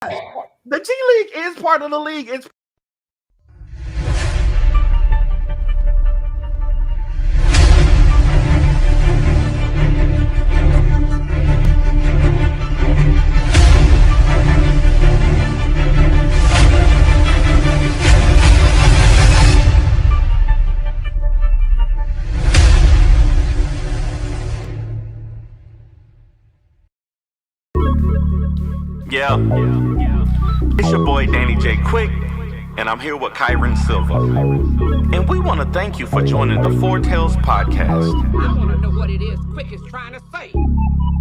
The G League is part of the league. It's yeah. It's your boy Danny J. Quick, and I'm here with Kyron Silva. And we want to thank you for joining the Four Tales podcast. I want to know what it is Quick is trying to say.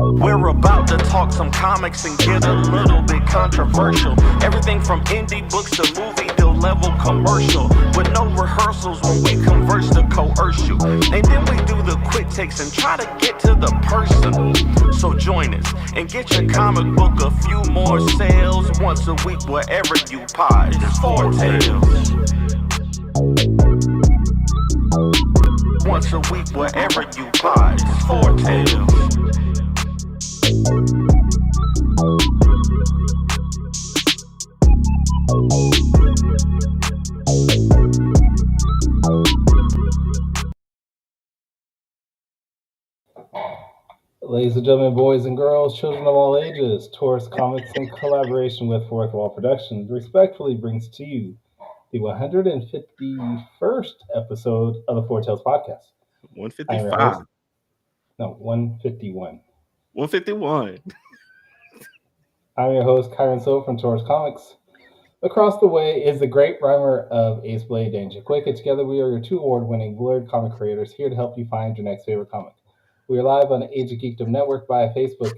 We're about to talk some comics and get a little bit controversial. Everything from indie books to movie deal level commercial. With no rehearsals when we converse to coerce you. And then we do the quick takes and try to get to the person. So join us and get your comic book a few more sales once a week wherever you pod. It's Four Tales. Once a week wherever you pod. It's Four Tales. Ladies and gentlemen, boys and girls, children of all ages, Taurus Comics in collaboration with Fourth Wall Productions respectfully brings to you the 151st episode of the Four Tales podcast. 155. No, 151. 151. I'm your host, Kyron Silva from Taurus Comics. Across the way is the great rhymer of Ace Blade, Danger Quick, and together we are your two award-winning blurred comic creators here to help you find your next favorite comic. We are live on the Age of Geekdom Network via Facebook,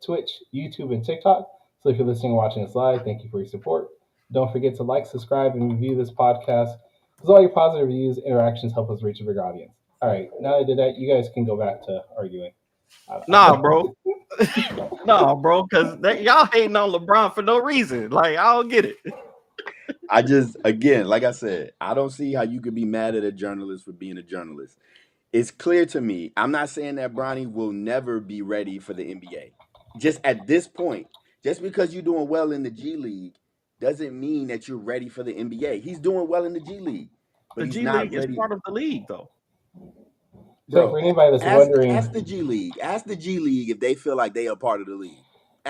Twitch, YouTube, and TikTok. So if you're listening or watching us live, thank you for your support. Don't forget to like, subscribe, and review this podcast, because all your positive reviews, interactions help us reach a bigger audience. All right, now that I did that, you guys can go back to arguing. Nah, bro. Nah, bro, because y'all hating on LeBron for no reason. Like, I don't get it. I just, again, like I said, I don't see how you could be mad at a journalist for being a journalist. It's clear to me. I'm not saying that Bronny will never be ready for the NBA. Just at this point, just because you're doing well in the G League doesn't mean that you're ready for the NBA. He's doing well in the G League. But the G League is part of the league, though. So for anybody that's wondering, ask the G League if they feel like they are part of the league.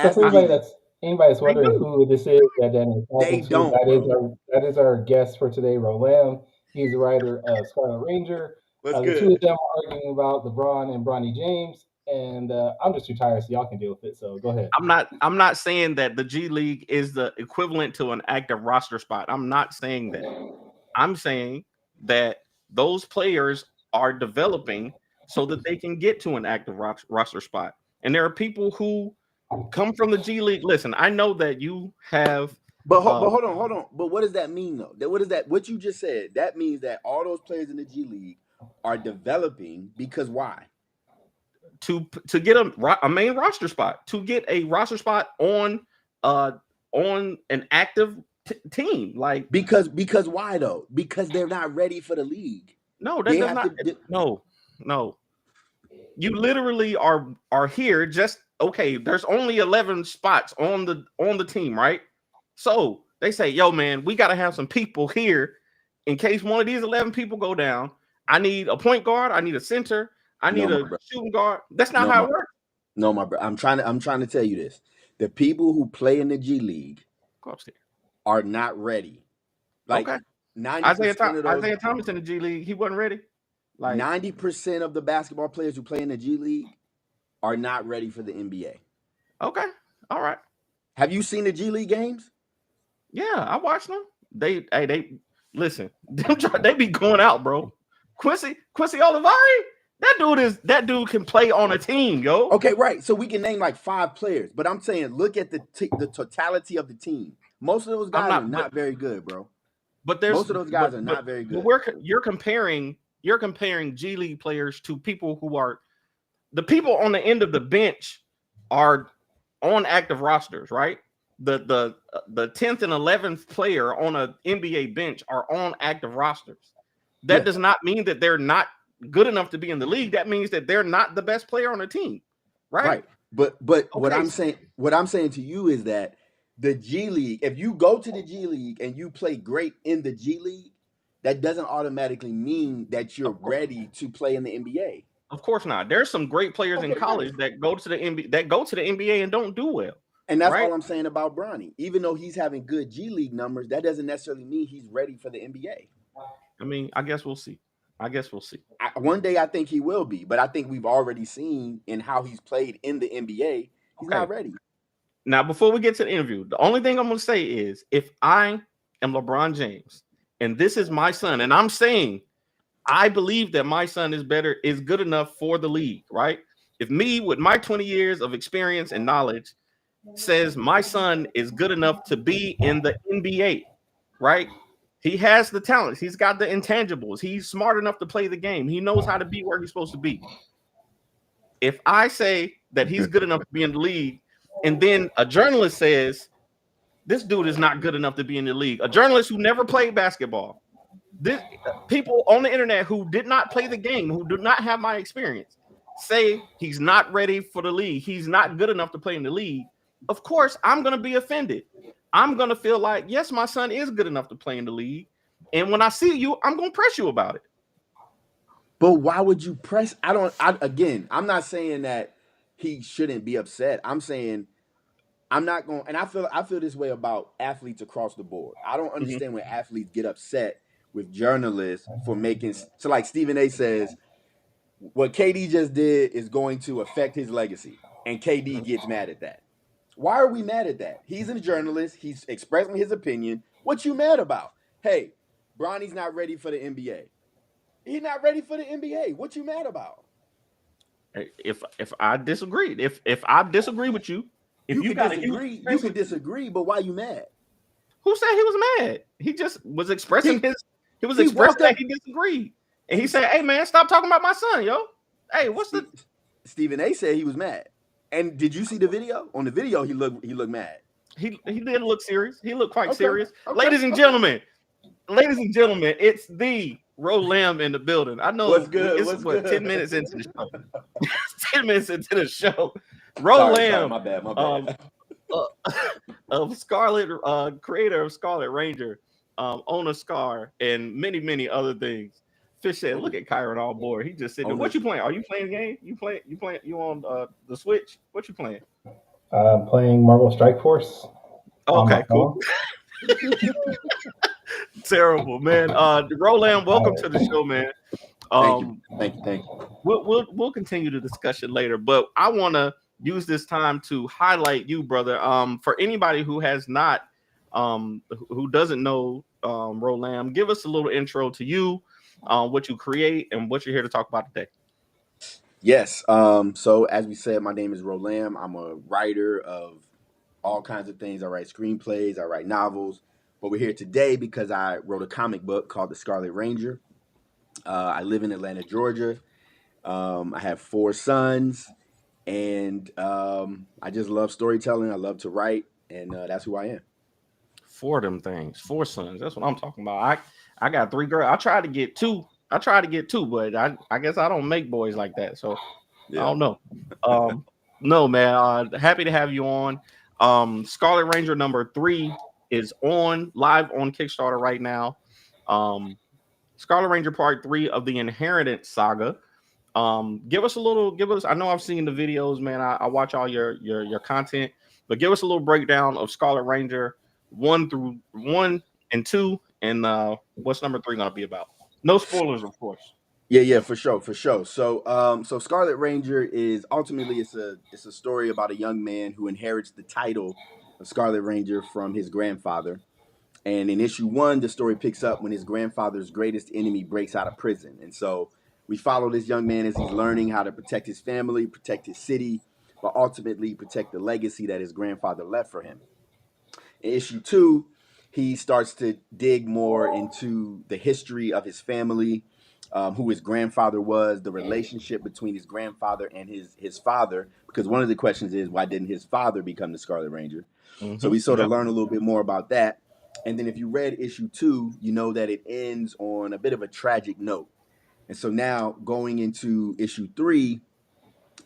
So for anybody that's wondering who this is, they don't. That is our guest for today, Roland. He's the writer of Scarlett Ranger. The two of them are arguing about LeBron and Bronny James, and I'm just too tired, so y'all can deal with it. So go ahead. I'm not saying that the G League is the equivalent to an active roster spot. I'm not saying that. I'm saying that those players are developing so that they can get to an active roster spot. And there are people who come from the G League. Listen, I know that you have. But hold on. But what does that mean, though? What you just said, that means that all those players in the G League are developing because why? To get a main roster spot, to get a roster spot on an active team, like because why though? Because they're not ready for the league. No, that does not. No. You literally are here just okay. There's only 11 spots on the team, right? So they say, yo, man, we got to have some people here in case one of these 11 people go down. I need a point guard. I need a center. I need a shooting guard. That's not how it works. No, my bro. I'm trying to tell you this. The people who play in the G League are not ready. Like okay. 90% Isaiah Thomas in the G League, he wasn't ready. Like 90% of the basketball players who play in the G League are not ready for the NBA. Okay. All right. Have you seen the G League games? Yeah, I watched them. They listen. They be going out, bro. Quincy Olivari, that dude can play on a team, yo. Okay, right. So we can name like 5 players, but I'm saying look at the totality of the team. Most of those guys are not very good, bro. But most of those guys are not very good. You're comparing G League players to people who are the people on the end of the bench are on active rosters, right? The 10th and 11th player on an NBA bench are on active rosters. That does not mean that they're not good enough to be in the league. That means that they're not the best player on the team, right? But what Okay, I'm saying to you is that the G League, if you go to the G League and you play great in the G League, that doesn't automatically mean that you're of course, ready to play in the NBA. of course not. There's some great players in Okay, great. college that go to the NBA and don't do well, And that's right? all I'm saying about Bronny. Even though he's having good G League numbers, that doesn't necessarily mean he's ready for the NBA. I mean, I guess we'll see. I guess we'll see. One day I think he will be, but I think we've already seen in how he's played in the NBA, he's not Okay. ready. Now, before we get to the interview, the only thing I'm going to say is if I am LeBron James and this is my son, and I'm saying I believe that my son is good enough for the league, right? If me with my 20 years of experience and knowledge says my son is good enough to be in the NBA, right? He has the talents, he's got the intangibles, he's smart enough to play the game, he knows how to be where he's supposed to be. If I say that he's good enough to be in the league, and then a journalist says this dude is not good enough to be in the league, a journalist who never played basketball, this people on the internet who did not play the game, who do not have my experience, say he's not ready for the league, he's not good enough to play in the league, of course I'm going to be offended. I'm going to feel like, yes, my son is good enough to play in the league. And when I see you, I'm going to press you about it. But why would you press? Again, I'm not saying that he shouldn't be upset. I'm saying I'm not going, and I feel this way about athletes across the board. I don't Mhm. understand when athletes get upset with journalists for making so like Stephen A says, what KD just did is going to affect his legacy, and KD gets mad at that. Why are we mad at that? He's a journalist. He's expressing his opinion. What you mad about? Hey, Bronny's not ready for the NBA. He's not ready for the NBA. What you mad about? If I disagree, if I disagree with you, if You you could got a huge disagree. You could discrepancy, disagree, but why you mad? who said he was mad? He just was expressing He he was he expressing walked that up he disagreed. And he and said, "Hey man, stop talking about my son, yo. Hey, what's the Stephen A said he was mad. And did you see the video? On the video, he looked mad. he did look serious. He looked quite Okay, serious. okay, okay. Ladies and gentlemen, it's the Ro Lamb in the building. I What's know good? it's What's what good? 10 minutes into the show. 10 minutes into the show. Ro Sorry, Lamb, my bad, my um, bad. uh, of Scarlett, creator of Scarlett Ranger, owner Scar, and many other things. Fish said, "Look at Kyron all board. He just sitting there. What Owners. you playing? Are you playing the game? You on the Switch? What you playing? Playing Marvel Strike Force on my Okay, cool. phone. Terrible, man. Roland, welcome to the show, man. Thank you, Um, thank you. we'll continue the discussion later, but I want to use this time to highlight you, brother. For anybody who has not, who doesn't know Roland, give us a little intro to you, what you create, and what you're here to talk about today. Yes. So as we said, my name is Rolam. I'm a writer of all kinds of things. I write screenplays, I write novels. But we're here today because I wrote a comic book called The Scarlett Ranger. I live in Atlanta, Georgia. I have 4 sons, and I just love storytelling. I love to write, and that's who I am. 4 of them things, 4 sons. That's what I'm talking about. I got 3 girls. I tried to get 2. But I guess I don't make boys like that. So I Yeah. don't know. No, man. Happy to have you on. Scarlet Ranger number 3 is on live on Kickstarter right now. Scarlet Ranger Part 3 of the Inheritance Saga. Give us. I know I've seen the videos, man. I watch all your content, but give us a little breakdown of Scarlet Ranger 1 and 2, and what's number 3 gonna be about? No spoilers, of course. Yeah, for sure, for sure. So Scarlet Ranger is ultimately it's a story about a young man who inherits the title of Scarlet Ranger from his grandfather. And in issue 1, the story picks up when his grandfather's greatest enemy breaks out of prison. And so we follow this young man as he's learning how to protect his family, protect his city, but ultimately protect the legacy that his grandfather left for him. In issue 2, he starts to dig more into the history of his family, who his grandfather was, the relationship between his grandfather and his father. Because one of the questions is, why didn't his father become the Scarlet Ranger? So we sort of Yep. learn a little bit more about that. And then if you read issue 2, you know that it ends on a bit of a tragic note. And so now going into issue 3,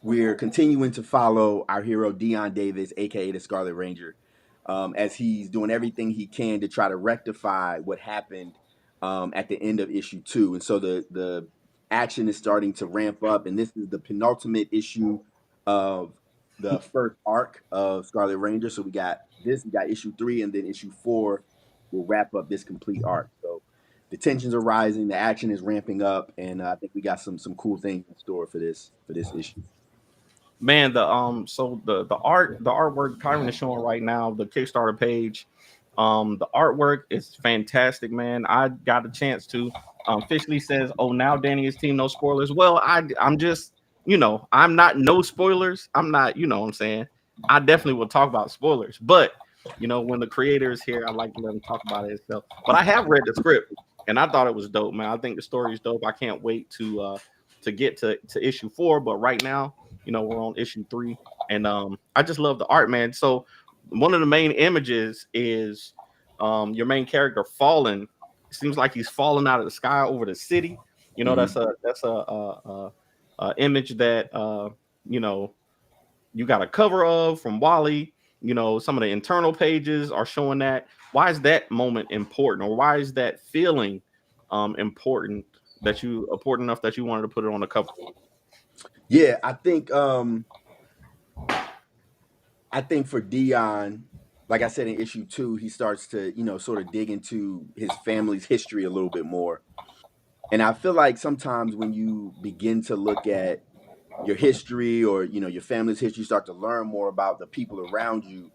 we're continuing to follow our hero Dion Davis, aka the Scarlett Ranger, as he's doing everything he can to try to rectify what happened at the end of issue 2. And so the action is starting to ramp up, and this is the penultimate issue of the first arc of Scarlet Ranger. So we got issue 3, and then issue 4 will wrap up this complete arc. So the tensions are rising, the action is ramping up, and I think we got some cool things in store for this issue. Man, so the artwork Kyron is showing right now, the Kickstarter page, the artwork is fantastic, man. I got a chance to officially says, oh, now Danny's team, no spoilers. Well, I'm just, I'm not no spoilers. I'm not, what I'm saying. I definitely will talk about spoilers, but when the creator is here, I like to let him talk about it itself. But I have read the script and I thought it was dope, man. I think the story is dope. I can't wait to get to issue 4, but right now, we're on issue 3, and I just love the art, man. So one of the main images is your main character falling. It seems like he's falling out of the sky over the city. That's a image that you got a cover of from Wally. Some of the internal pages are showing that. Why is that moment important, or why is that feeling important enough that you wanted to put it on the cover? Yeah, I think for Dion, like I said in issue 2, he starts to, sort of dig into his family's history a little bit more. And I feel like sometimes when you begin to look at your history, or, your family's history, you start to learn more about the people around you,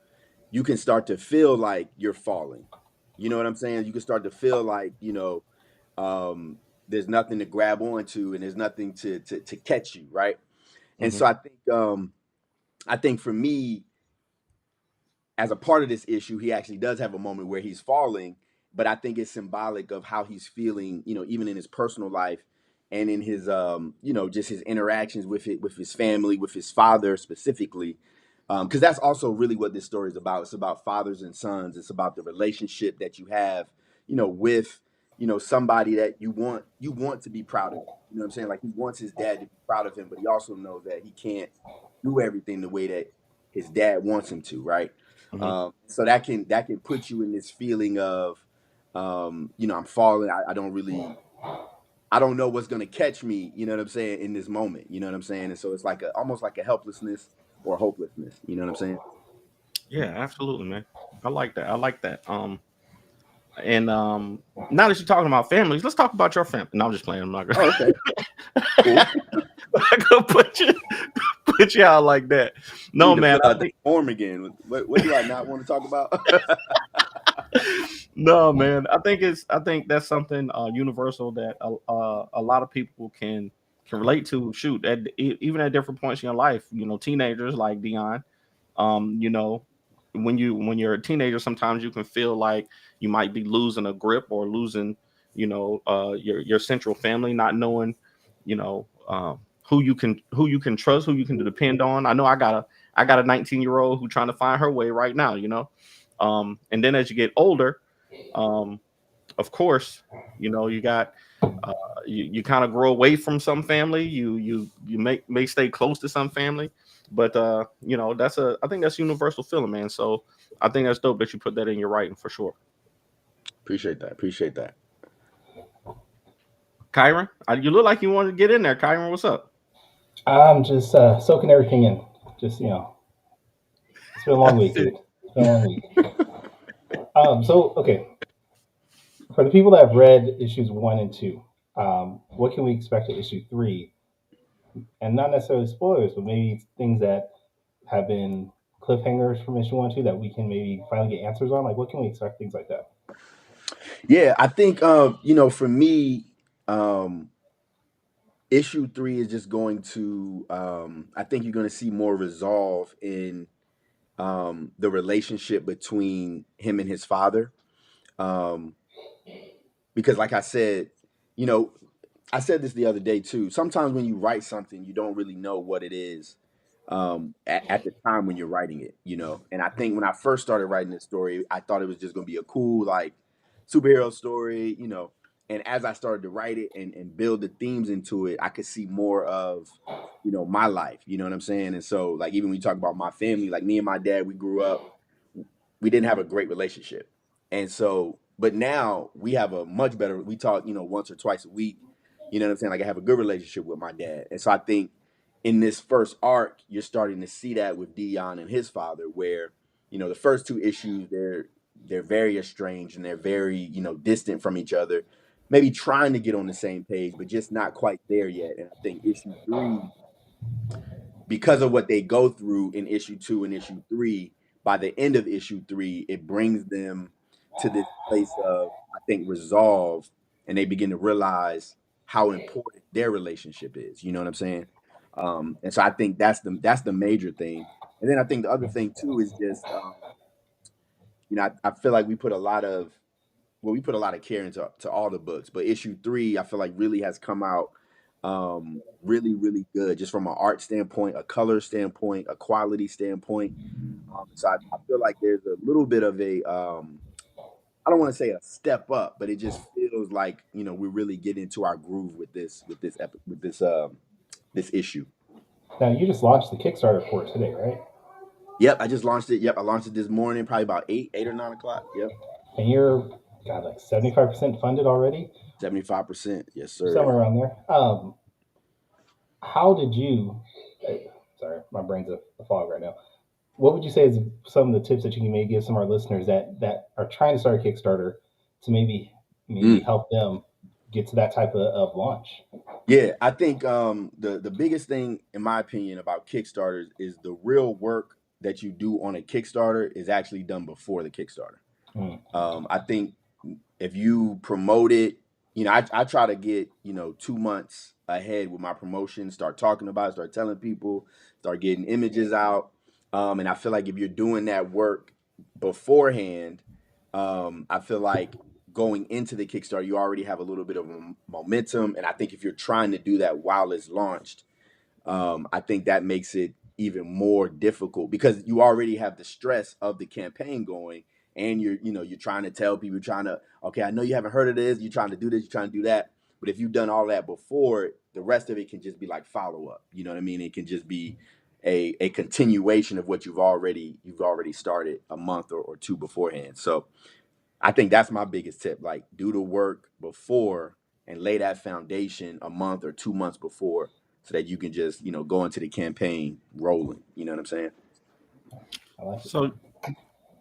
you can start to feel like you're falling. You know what I'm saying? You can start to feel like, there's nothing to grab onto, and there's nothing to catch you, right? And so I think for me, as a part of this issue, he actually does have a moment where he's falling, but I think it's symbolic of how he's feeling, even in his personal life and in his, just his interactions with his family, with his father specifically. Because that's also really what this story is about. It's about fathers and sons. It's about the relationship that you have, with, somebody that you want to be proud of. You know what I'm saying? Like, he wants his dad to be proud of him, but he also knows that he can't do everything the way that his dad wants him to, right? So that can put you in this feeling of, I'm falling. I don't know what's gonna catch me. You know what I'm saying, in this moment. You know what I'm saying, and so it's like almost like a helplessness or hopelessness. You know what I'm saying? Yeah, absolutely, man. I like that. And now that you're talking about families, let's talk about your family. No, I'm just playing. I'm not gonna. Oh, okay. Cool. I'm gonna put you out like that. No, man. I think form again. What do I not want to talk about? No, man. I think that's something universal that a lot of people can relate to. Shoot, even at different points in your life. Teenagers like Dion. When you're a teenager, sometimes you can feel like you might be losing a grip, or losing, your central family, not knowing, who you can trust, who you can depend on. I know I got a 19-year-old who's trying to find her way right now, and then as you get older, of course, you got you kind of grow away from some family. You may stay close to some family, but I think that's universal feeling, man. So I think that's dope that you put that in your writing for sure. Appreciate that. Kyron, you look like you wanted to get in there. Kyron, what's up? I'm just soaking everything in. Just it's been a long week, dude. It's been a long week. So okay, for the people that have read issues 1 and 2, what can we expect at issue 3? And not necessarily spoilers, but maybe things that have been cliffhangers from issue 1 and 2 that we can maybe finally get answers on. Like, what can we expect? Things like that. Yeah, I think for me, issue 3 is just going to. I think you're going to see more resolve in the relationship between him and his father, because, like I said, I said this the other day too. Sometimes when you write something, you don't really know what it is at the time when you're writing it, And I think when I first started writing this story, I thought it was just going to be a cool, like, superhero story, And as I started to write it and build the themes into it, I could see more of, my life. You know what I'm saying? And so, like, even when you talk about my family, like me and my dad, we grew up, we didn't have a great relationship. And so, but now we have a much better, we talk, once or twice a week. You know what I'm saying? Like, I have a good relationship with my dad. And so I think in this first arc, you're starting to see that with Dion and his father, where, the first two issues, they're very estranged and they're very, distant from each other, maybe trying to get on the same page, but just not quite there yet. And I think issue 3, because of what they go through in issue 2 and issue 3, by the end of issue 3, it brings them to this place of, I think, resolve, and they begin to realize how important their relationship is. You know what I'm saying? And so I think that's the major thing. And then I think the other thing too is just, I feel like we put a lot of care into all the books, but issue 3 I feel like really has come out really, really good, just from an art standpoint, a color standpoint, a quality standpoint. So I feel like there's a little bit of a I don't want to say a step up, but it just feels like we really get into our groove with this issue. Now you just launched the Kickstarter for it today, right? Yep, I just launched it. Yep, I launched it this morning, probably about 8 or 9 o'clock. Yep. And you're like 75% funded already. 75%, yes, sir. Somewhere around there. How did you? Sorry, my brain's a fog right now. What would you say is some of the tips that you can maybe give some of our listeners that are trying to start a Kickstarter to maybe help them get to that type of launch? Yeah, I think the biggest thing, in my opinion, about Kickstarters is the real work that you do on a Kickstarter is actually done before the Kickstarter. I think if you promote it, I try to get 2 months ahead with my promotion, start talking about it, start telling people, start getting images out. And I feel like if you're doing that work beforehand, I feel like going into the Kickstarter, you already have a little bit of momentum. And I think if you're trying to do that while it's launched, I think that makes it even more difficult, because you already have the stress of the campaign going, and you're trying to tell people, okay, I know you haven't heard of this, you're trying to do this, you're trying to do that. But if you've done all that before, the rest of it can just be like follow up. You know what I mean? It can just be a continuation of what you've already started a month or 2 beforehand. So I think that's my biggest tip. Like, do the work before and lay that foundation a month or 2 months before, so that you can just, go into the campaign rolling. You know what I'm saying? I like it. So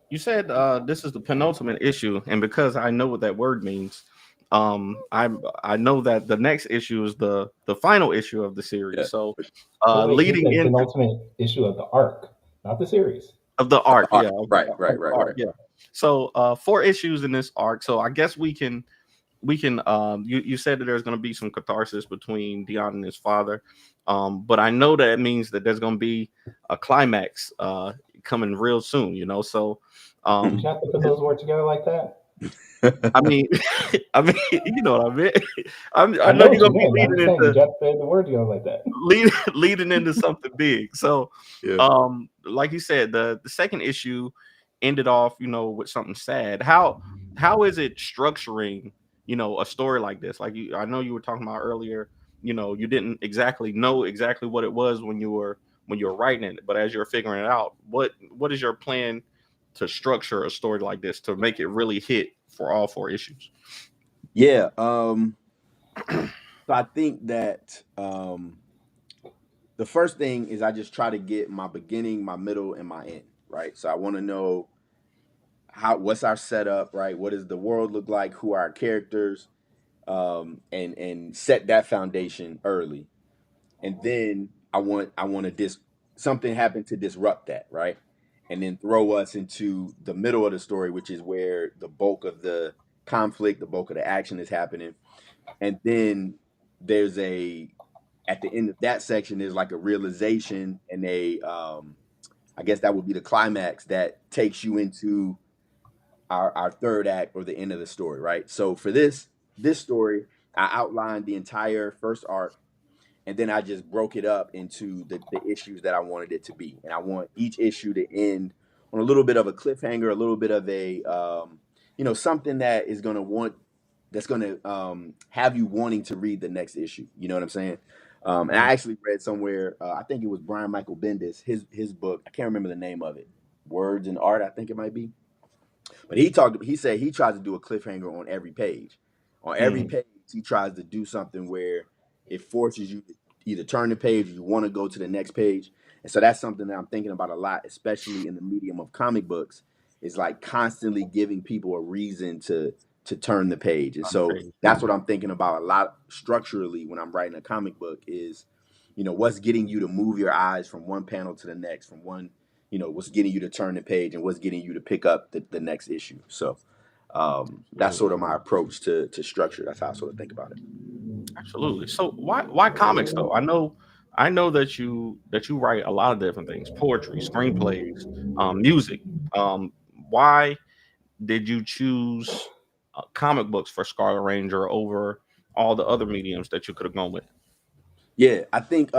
you said this is the penultimate issue, and because I know what that word means, I know that the next issue is the final issue of the series. Yeah. So Wait, leading the into penultimate issue of the arc, not the series. of the arc, yeah, Right. yeah. So 4 issues in this arc. So I guess we can you said that there's going to be some catharsis between Dion and his father, but I know that it means that there's going to be a climax coming real soon, so Did you have to put those words together like that? I mean you know what I mean. I know you're gonna be leading into you have to put the word together like that. leading into something big. So Yeah. like you said, the second issue ended off with something sad. How is it structuring a story like this? Like, I know you were talking about earlier, you didn't exactly know what it was when you were writing it, but as you're figuring it out, what is your plan to structure a story like this to make it really hit for all 4 issues? Yeah. So I think that the first thing is I just try to get my beginning, my middle, and my end, right? So I want to know what's our setup, right? What does the world look like? Who are our characters? And set that foundation early. And then I want to something happen to disrupt that, right? And then throw us into the middle of the story, which is where the bulk of the conflict, the bulk of the action is happening. And then there's at the end of that section, there's like a realization and I guess that would be the climax that takes you into our third act or the end of the story, right? So for this story, I outlined the entire first arc, and then I just broke it up into the issues that I wanted it to be. And I want each issue to end on a little bit of a cliffhanger, a little bit of a, something that is going to want have you wanting to read the next issue. You know what I'm saying? And I actually read somewhere, I think it was Brian Michael Bendis, his book. I can't remember the name of it. Words and Art, I think it might be. But he said he tries to do a cliffhanger on every page. On every page, he tries to do something where it forces you to either turn the page or you want to go to the next page. And so that's something that I'm thinking about a lot, especially in the medium of comic books, is like constantly giving people a reason to turn the page. And so that's what I'm thinking about a lot structurally when I'm writing a comic book is, what's getting you to move your eyes from one panel to the next, from one, what's getting you to turn the page and what's getting you to pick up the next issue. So that's sort of my approach to structure. That's how I sort of think about it. Absolutely. So why comics though? I know that you write a lot of different things: poetry, screenplays, music. Why did you choose comic books for Scarlet Ranger over all the other mediums that you could have gone with? Yeah, I think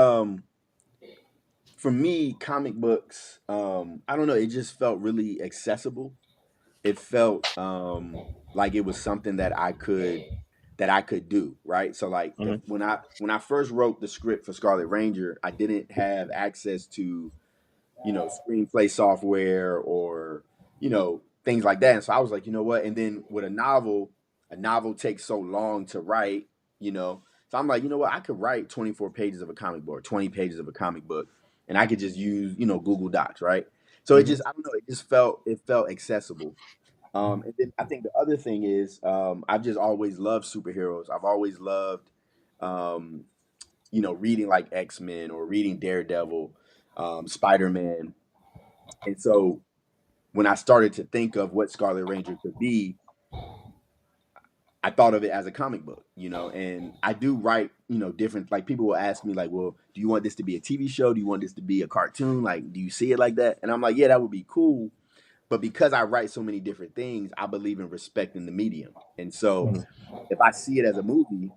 for me, comic books, I don't know, it just felt really accessible. It felt like it was something that I could do, right? So like Mhm. when I first wrote the script for Scarlet Ranger, I didn't have access to screenplay software or things like that. And so I was like, you know what? And then with a novel takes so long to write, So I'm like, you know what? I could write 24 pages of a comic book, or 20 pages of a comic book, and I could just use Google Docs, right? So it just I don't know, it felt accessible. And then I think the other thing is I've just always loved superheroes. I've always loved um, reading like X-Men or reading Daredevil, Spider-Man. And so when I started to think of what Scarlet Ranger could be, I thought of it as a comic book, and I do write, different, like people will ask me like, well, do you want this to be a TV show? Do you want this to be a cartoon? Like, do you see it like that? And I'm like, yeah, that would be cool. But because I write so many different things, I believe in respecting the medium. And so if I see it as a movie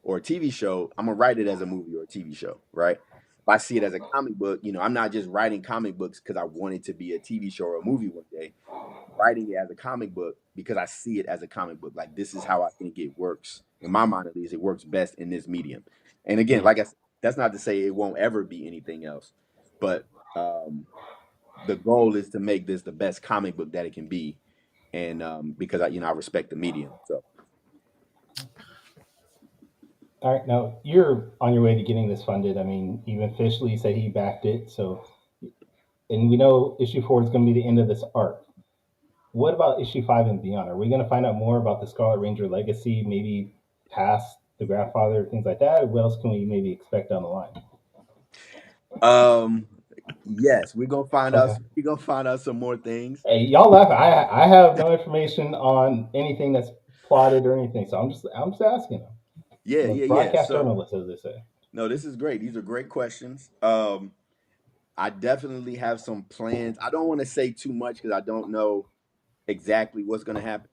or a TV show, I'm gonna write it as a movie or a TV show, right? If I see it as a comic book, I'm not just writing comic books because I want it to be a TV show or a movie one day. I'm writing it as a comic book because I see it as a comic book. Like this is how I think it works. In my mind at least, it works best in this medium. And again, like I said, that's not to say it won't ever be anything else. But the goal is to make this the best comic book that it can be. And because I respect the medium. So All right, now you're on your way to getting this funded. I mean, even officially said he backed it. So, and we know issue 4 is going to be the end of this arc. What about issue 5 and beyond? Are we going to find out more about the Scarlet Ranger legacy, maybe past the grandfather, things like that? What else can we maybe expect down the line? yes, we're gonna find out. We're gonna find out some more things. Hey, y'all laugh. I have no information on anything that's plotted or anything, so I'm just asking them. Yeah, Broadcast So journalists, as they say. no, this is great. These are great questions. I definitely have some plans. I don't want to say too much because I don't know exactly what's gonna happen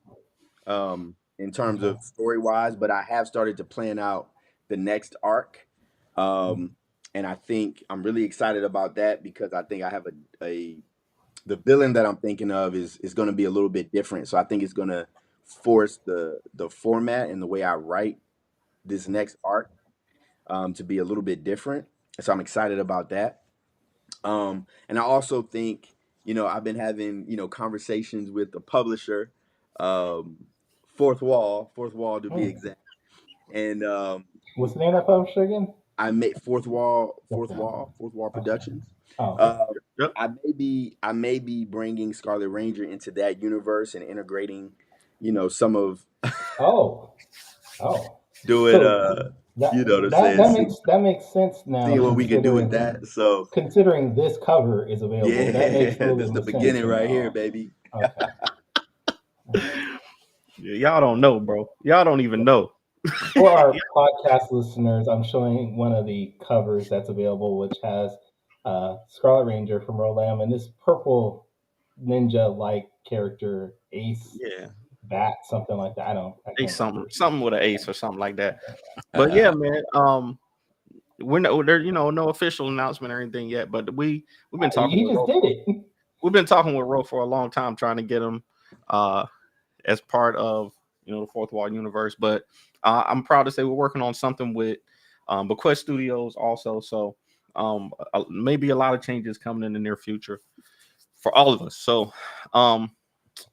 in terms of story wise, but I have started to plan out the next arc. And I think I'm really excited about that because I think I have the villain that I'm thinking of is going to be a little bit different. So I think it's going to force the format and the way I write this next arc to be a little bit different. So I'm excited about that. And I also think, I've been having, conversations with the publisher, Fourth Wall to be exact. And what's the name of that publisher again? I made Fourth Wall Productions. Oh, Yep. I may be bringing Scarlet Ranger into that universe and integrating, some of do it. So that makes sense now. See what we can do with that. So considering this cover is available, yeah, that makes this is the beginning right here, baby. Okay. Y'all don't know, bro. Y'all don't even know. For our podcast listeners, I'm showing one of the covers that's available, which has Scarlet Ranger from Rolam and this purple ninja-like character, Ace. Yeah. Bat, something like that. I can't Ace something with an ace or something like that. But yeah, man. We're there's no official announcement or anything yet, but we've been talking. He just did it. We've been talking with Ro for a long time, trying to get him as part of the fourth wall universe. But I'm proud to say we're working on something with Bequest Studios also. So maybe a lot of changes coming in the near future for all of us. So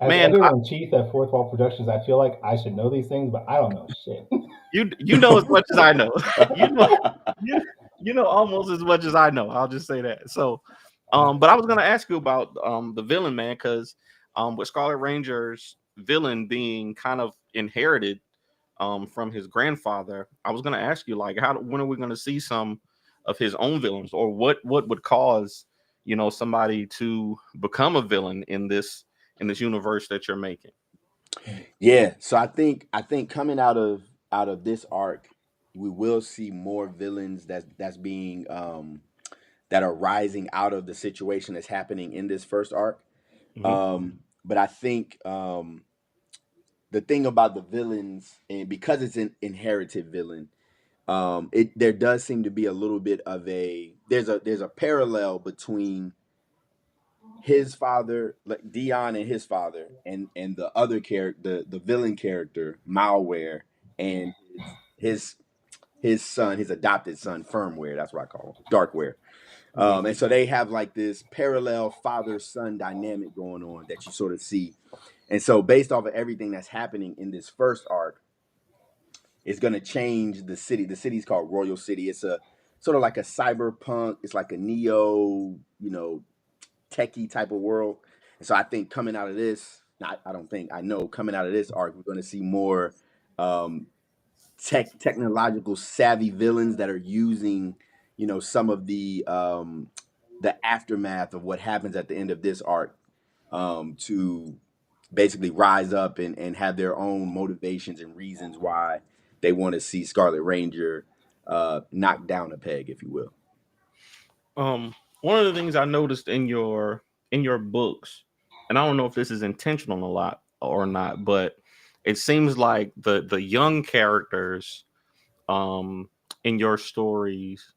As man, editor in chief at Fourth Wall Productions, I feel like I should know these things, but I don't know shit. you know as much as I know. you know you know almost as much as I know. I'll just say that. So but I was gonna ask you about the villain, man, because with Scarlet Ranger's villain being kind of inherited from his grandfather, I was gonna ask you, like, when are we gonna see some of his own villains, or what would cause somebody to become a villain in this universe that you're making? Yeah, so I think coming out of this arc, we will see more villains that's being that are rising out of the situation that's happening in this first arc. Mhm. But I think the thing about the villains, and because it's an inherited villain, it there does seem to be a little bit of there's a parallel between his father, like Dion and his father, and the other character, the villain character, Malware, and his his son, his adopted son, Firmware. That's what I call him, Darkware. And so they have like this parallel father son dynamic going on that you sort of see. And so, based off of everything that's happening in this first arc, it's going to change the city. The city's called Royal City. It's a sort of like a cyberpunk. It's like a neo, techie type of world. And so I think coming out of this, not I don't think I know coming out of this arc, we're going to see more um, technological savvy villains that are using, some of the aftermath of what happens at the end of this arc to basically rise up and have their own motivations and reasons why they want to see Scarlet Ranger knocked down a peg, if you will. One of the things I noticed in your books, and I don't know if this is intentional a lot or not, but it seems like the young characters in your stories,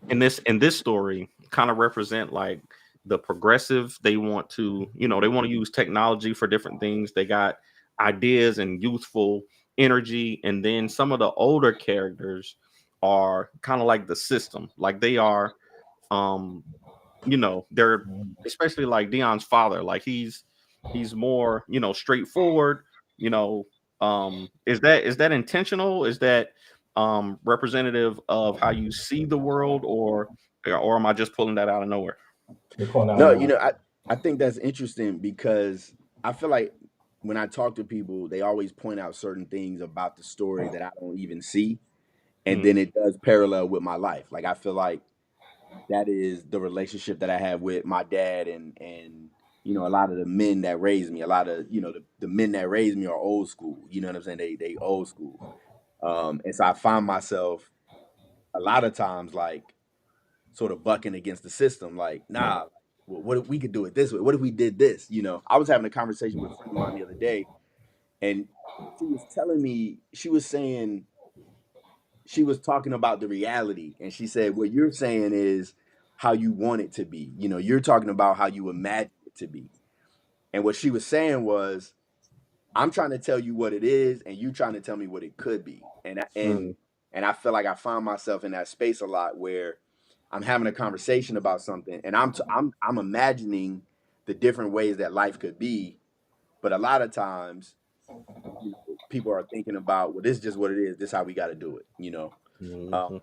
in this story, kind of represent like the progressive. They want to, they want to use technology for different things. They got ideas and youthful energy. And then some of the older characters are kind of like the system, like they are um they're, especially like Dion's father, like he's more, straightforward. you know is that intentional? Is that representative of how you see the world, or am I just pulling that out of nowhere? You're pulling out No, now. I think that's interesting because I feel like when I talk to people, they always point out certain things about the story that I don't even see, and Mm, then it does parallel with my life. Like I feel like that is the relationship that I have with my dad and a lot of the men that raised me. A lot of the men that raised me are old school. You know what I'm saying? They old school. And so I find myself a lot of times like sort of bucking against the system. Like, nah, what if we could do it this way? What if we did this? I was having a conversation with a friend of mine the other day, and she was telling me, she was talking about the reality, and she said, what you're saying is how you want it to be. You're talking about how you imagine it to be. And what she was saying was, I'm trying to tell you what it is, and you trying to tell me what it could be. mm, And I feel like I find myself in that space a lot where I'm having a conversation about something, and I'm imagining the different ways that life could be. But a lot of times, people are thinking about, well, this is just what it is. This is how we got to do it. Um, mhm,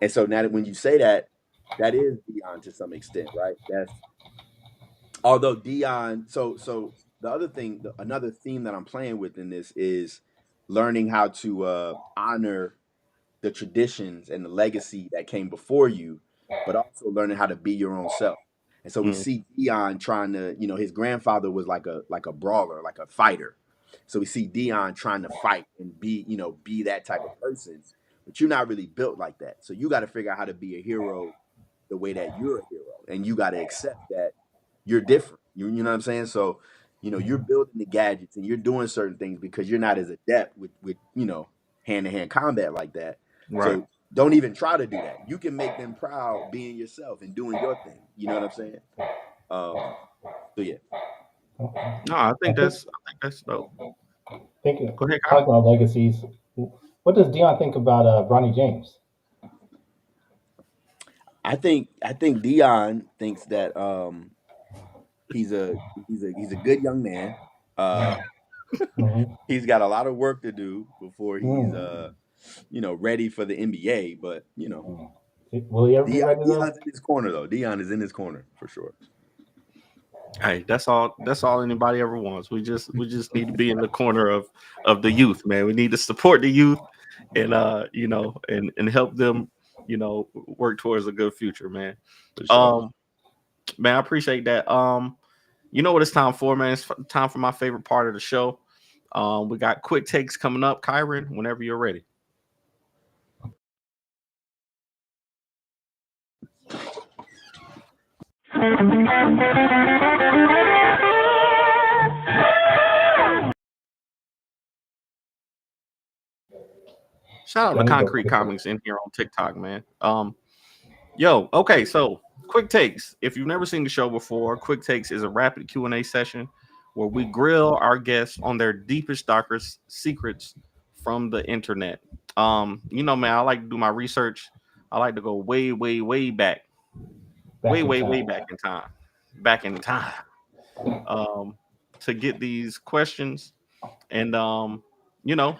and so now that when you say that, that is Dion to some extent, right? That's although Dion. So the other thing, another theme that I'm playing with in this is learning how to honor the traditions and the legacy that came before you, but also learning how to be your own self. And so we mm, see Dion trying to, his grandfather was like a brawler, like a fighter. So we see Dion trying to fight and be that type of person. But you're not really built like that. So you got to figure out how to be a hero the way that you're a hero. And you got to accept that you're different. You know what I'm saying? So, you're building the gadgets and you're doing certain things because you're not as adept with hand to hand combat like that. right. So don't even try to do that. You can make them proud being yourself and doing your thing. You know what I'm saying? So yeah. No, I I think think that's dope. Thinking, Go ahead, Kyle. talking about legacies, what does Dion think about Bronny James? I think Dion thinks that he's a good young man. Uh, Mm-hmm. he's got a lot of work to do before he's Mm. ready for the NBA. But Will he ever be ready Dion's though? in his corner though. Dion is in his corner for sure. Hey, that's all. That's all anybody ever wants. We just need to be in the corner of the youth, man. We need to support the youth, and and help them, work towards a good future, man. For sure. Man, I appreciate that. You know what it's time for, man? It's time for my favorite part of the show. We got quick takes coming up, Kyron. Whenever you're ready. Shout out to Concrete Comics in here on TikTok, man. Okay, so quick takes. If you've never seen the show before, quick takes is a rapid Q&A session where we grill our guests on their deepest, darkest secrets from the internet. Man, I like to do my research. I like to go way, way, way back, way back in time, to get these questions. And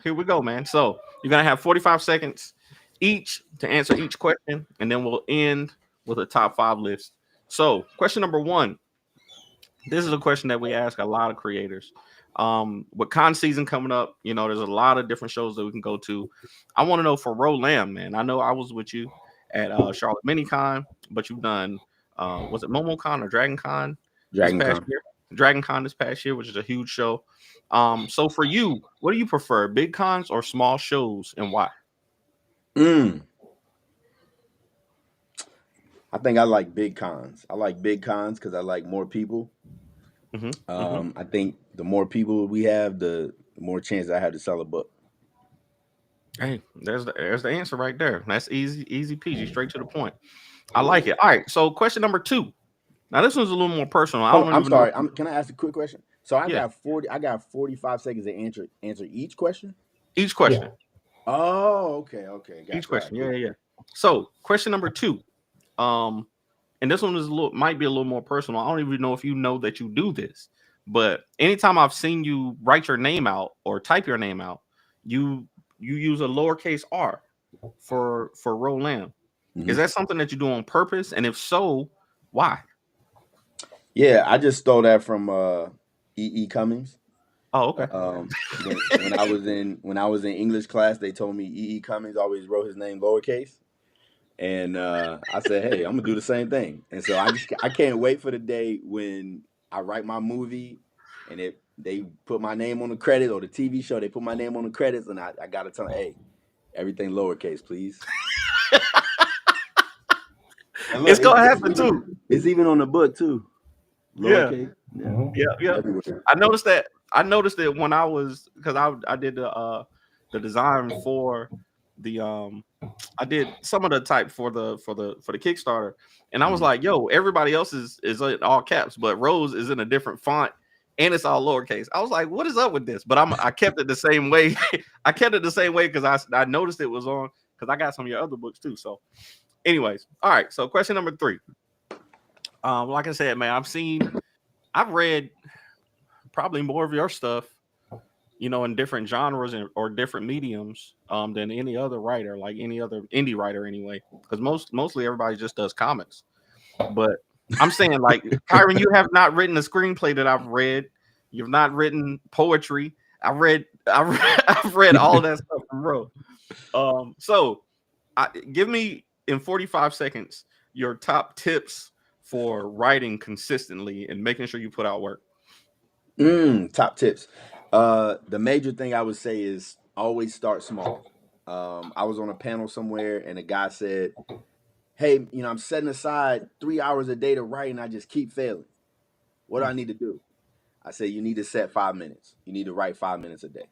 here we go, man. So you're gonna have 45 seconds each to answer each question, and then we'll end with a top 5 list. So, question number 1. This is a question that we ask a lot of creators. With con season coming up, there's a lot of different shows that we can go to. I want to know for Roland, man. I know I was with you at Charlotte MiniCon, but you've done was it MomoCon or DragonCon? DragonCon this past year, which is a huge show. So for you, what do you prefer, big cons or small shows, and why? I think I like big cons. I like big cons because I like more people. I think the more people we have, the more chance I have to sell a book. Hey, there's the answer right there. That's easy peasy, straight to the point. I like it. All right, so question number 2. Now this one's a little more personal. I'm sorry. Can I ask a quick question? So I Yeah. got 45 seconds to answer each question. Each question. Yeah. Oh, okay. Gotcha. Each question. Yeah. So question number 2. And this one might be a little more personal. I don't even know if you know that you do this, but anytime I've seen you write your name out or type your name out, you use a lowercase r for Roland. Mm-hmm. Is that something that you do on purpose? And if so, why? Yeah, I just stole that from E.E. Cummings. Oh, okay. When I was in English class, they told me E.E. Cummings always wrote his name lowercase. And I said, hey, I'm gonna do the same thing. And so I can't wait for the day when I write my movie and they put my name on the credits, or the TV show, they put my name on the credits, and I gotta tell them, hey, everything lowercase, please. Look, it's gonna happen too. It's even on the book too. Lowercase. Yeah. I noticed that when I was, because I did the design for the I did some of the type for the Kickstarter, and I was like, yo, everybody else is in all caps, but Rose is in a different font and it's all lowercase. I was like, what is up with this? But I kept it the same way. I kept it the same way because I noticed it was on, because I got some of your other books too. So anyways, all right, so question number 3. Like I said, man, I've read probably more of your stuff, in different genres or different mediums than any other writer, like any other indie writer anyway, because mostly everybody just does comics. But I'm saying, like, Kyron, you have not written a screenplay that I've read. You've not written poetry. I've read all of that stuff from Ro. So give me in 45 seconds your top tips for writing consistently and making sure you put out work. Top tips. The major thing I would say is always start small. I was on a panel somewhere and a guy said, hey, I'm setting aside 3 hours a day to write and I just keep failing. What do I need to do? I say, you need to set 5 minutes. You need to write 5 minutes a day.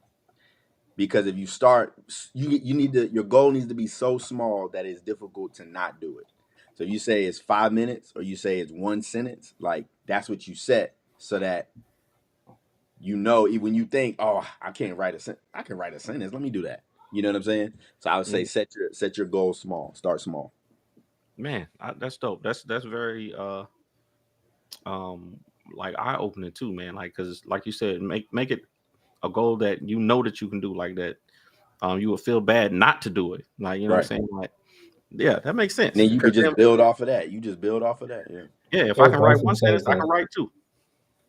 Because if you start, your goal needs to be so small that it's difficult to not do it. So you say it's 5 minutes or you say it's one sentence, like that's what you set, so that you know, when you think, oh, I can write a sentence. Let me do that. You know what I'm saying? So I would say set your goals small. Start small. Man, that's dope. That's very um like eye opening too, man. Like, because like you said, make it a goal that you know that you can do, like that. You will feel bad not to do it. Like, you know what Right. I'm saying? Like, yeah, that makes sense. And then you could Because just build off of that. You just build off of that. Yeah. yeah, if I Eric can write Larson one sentence, says I can write two.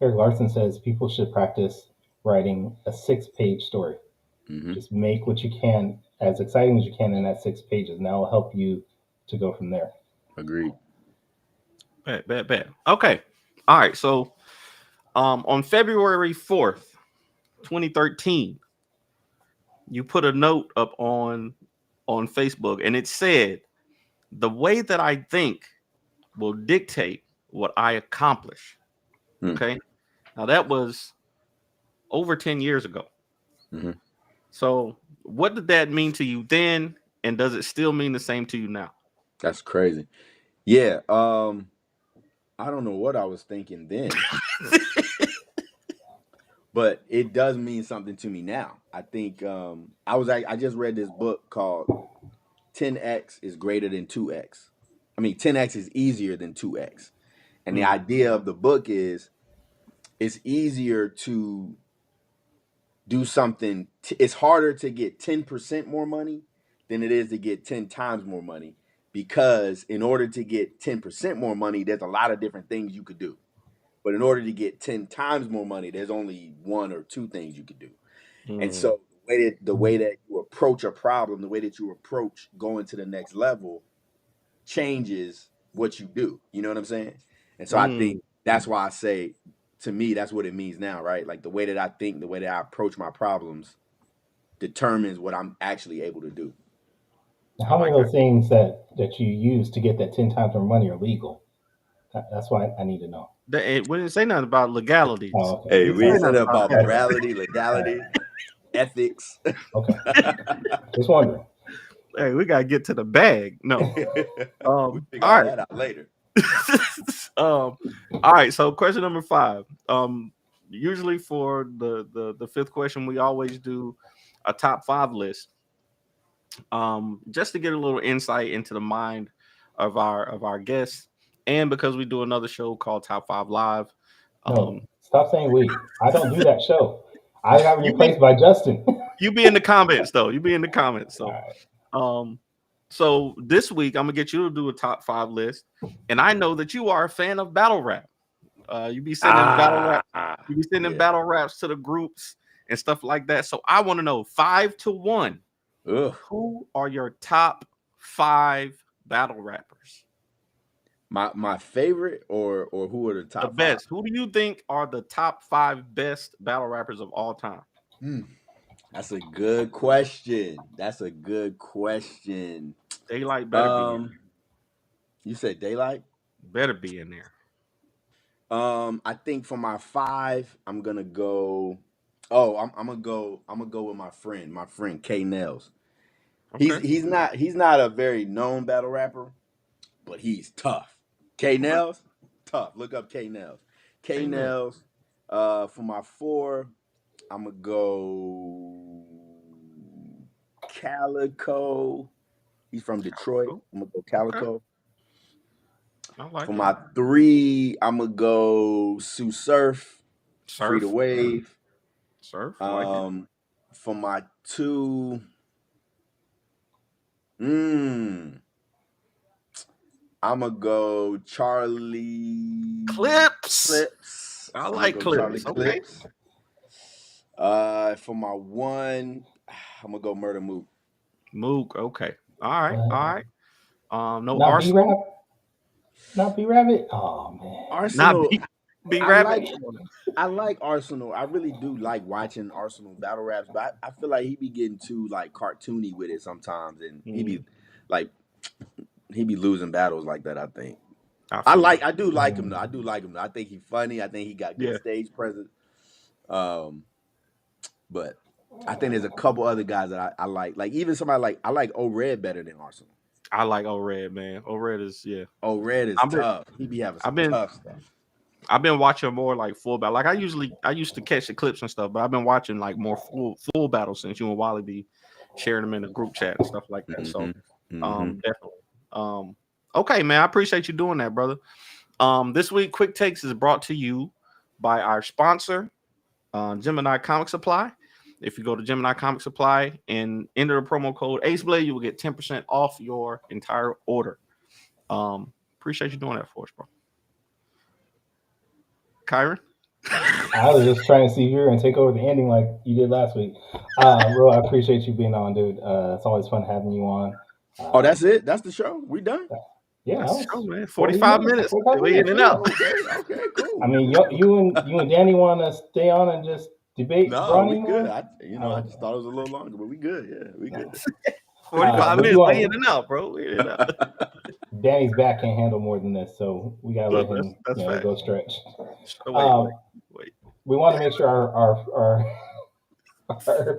Eric Larson says people should practice writing a 6-page story. Mm-hmm. Just make what you can as exciting as you can in that 6 pages, and that will help you to go from there. Agreed. Bet. Okay. All right. So on February 4th, 2013, you put a note up on Facebook, and it said, "The way that I think will dictate what I accomplish." Okay. Now that was over 10 years ago. Mm-hmm. So what did that mean to you then? And does it still mean the same to you now? That's crazy. Yeah. I don't know what I was thinking then, but it does mean something to me now. I think I just read this book called 10x is greater than 2x. I mean, 10x is easier than 2x. And the idea of the book is it's easier to do something. It's harder to get 10% more money than it is to get 10 times more money, because in order to get 10% more money, there's a lot of different things you could do. But in order to get 10 times more money, there's only one or two things you could do. And so the way that you approach a problem, the way that you approach going to the next level changes what you do. You know what I'm saying? And so I think that's why I say, to me, that's what it means now, right? Like the way that I think, the way that I approach my problems determines what I'm actually able to do. How many of those things that you use to get that 10 times more money are legal? That's why I need to know. We didn't say nothing about legalities. Oh, okay. Hey, we Say said nothing about that. morality, legality, ethics. Okay. Just wondering. Hey, we gotta get to the bag. No. We figure all right. that out later. All right. So question number 5. Usually for the fifth question, we always do a top 5 list. Just to get a little insight into the mind of our guests, and because we do another show called Top 5 Live. No, stop saying we. I don't do that show. I got replaced by Justin. You be in the comments though. You be in the comments. So, Right. So this week I'm gonna get you to do a top 5 list, and I know that you are a fan of battle rap. You be sending battle rap. You be sending battle raps to the groups and stuff like that. So I want to know 5 to 1. Ugh. Who are your top 5 battle rappers? My favorite, or who are the top The best. 5? Who do you think are the top 5 best battle rappers of all time? That's a good question. Daylight better be in there. You said Daylight? Better be in there. I think for my 5, I'm gonna go. Oh, I'm gonna go with my friend K Nails. Okay. He's not a very known battle rapper, but he's tough. K Nails, tough. Look up K Nails. K Nails. For my 4, I'm gonna go Calico. He's from Detroit. I'm gonna go Calico. Okay. I like For it. my 3, I'm gonna go Sue Surf. Free to Wave. Surf. Like it. For my 2, I'm gonna go Charlie Clips. I like Clips. Okay. For my 1, I'm gonna go Murder Mook. Mook. Okay. All right. No Not Arsenal. B-Rap? Not B-Rabbit? Oh, man. Arsenal. Not B-Rabbit. I like Arsenal. I really do like watching Arsenal battle raps, but I feel like he be getting too like cartoony with it sometimes, and he be losing battles like that. I think. I do like him though. I think he's funny. I think he got good stage presence. But I think there's a couple other guys that I like. Like even somebody I like O-Red better than Arsenal. I like O-Red, man. O-Red is O-Red is tough. He be having some tough stuff. I've been watching more like full battle. Like I used to catch the clips and stuff, but I've been watching like more full battle since you and Wally be sharing them in the group chat and stuff like that. So definitely. Okay, man, I appreciate you doing that, brother. This week, Quick Takes is brought to you by our sponsor, Gemini Comic Supply. If you go to Gemini Comic Supply and enter the promo code AceBlade, you will get 10% off your entire order. Appreciate you doing that for us, bro. Kyron? I was just trying to see if you were going to take over the ending like you did last week. Bro, I appreciate you being on, dude. It's always fun having you on. Oh, that's it? That's the show? We done? Yeah, that's show, man. 45 minutes. We in and out. Okay, cool. I mean, you and Danny want to stay on and just debate? No, we good. I just thought it was a little longer, but we good. Yeah, we good. 45 minutes. We in and out, bro. We in and out. Danny's back can't handle more than this, so we gotta let him go stretch. Wait. We want to make sure our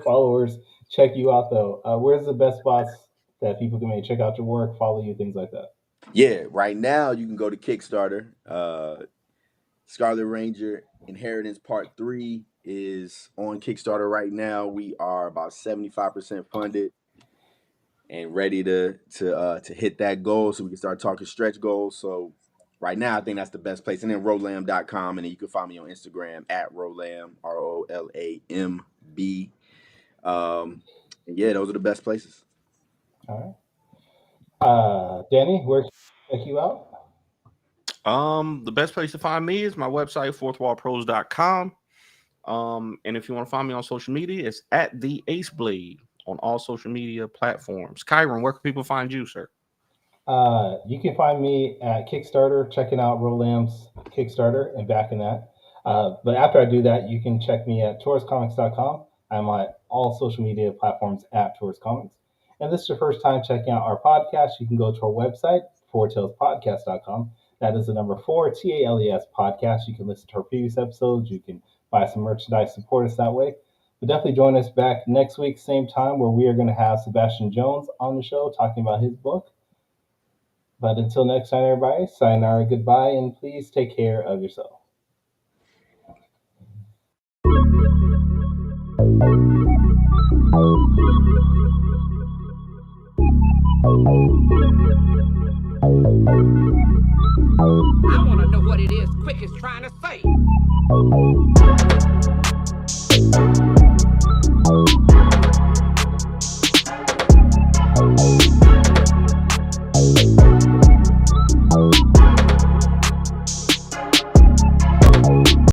followers check you out, though. Where's the best spots that people can maybe check out your work, follow you, things like that? Yeah, right now you can go to Kickstarter. Scarlett Ranger Inheritance Part 3 is on Kickstarter right now. We are about 75% funded and ready to hit that goal so we can start talking stretch goals. So right now I think that's the best place. And then rolam.com, and then you can find me on Instagram at rolam, ROLAMB. And yeah, those are the best places. All right. Danny, where can we check you out? The best place to find me is my website, fourthwallpros.com. And if you want to find me on social media, it's at the AceBlade on all social media platforms. Kyron, where can people find you, sir? You can find me at Kickstarter, checking out Rolam's Kickstarter and backing that. But after I do that, you can check me at tourscomics.com. I'm on all social media platforms at tourscomics. And this is your first time checking out our podcast, you can go to our website, fourtailspodcast.com. That is the number 4, TALES podcast. You can listen to our previous episodes. You can buy some merchandise, support us that way. But definitely join us back next week, same time, where we are going to have Sebastian Jones on the show talking about his book. But until next time, everybody, sayonara, goodbye, and please take care of yourself. I want to know what it is Quick is trying to say.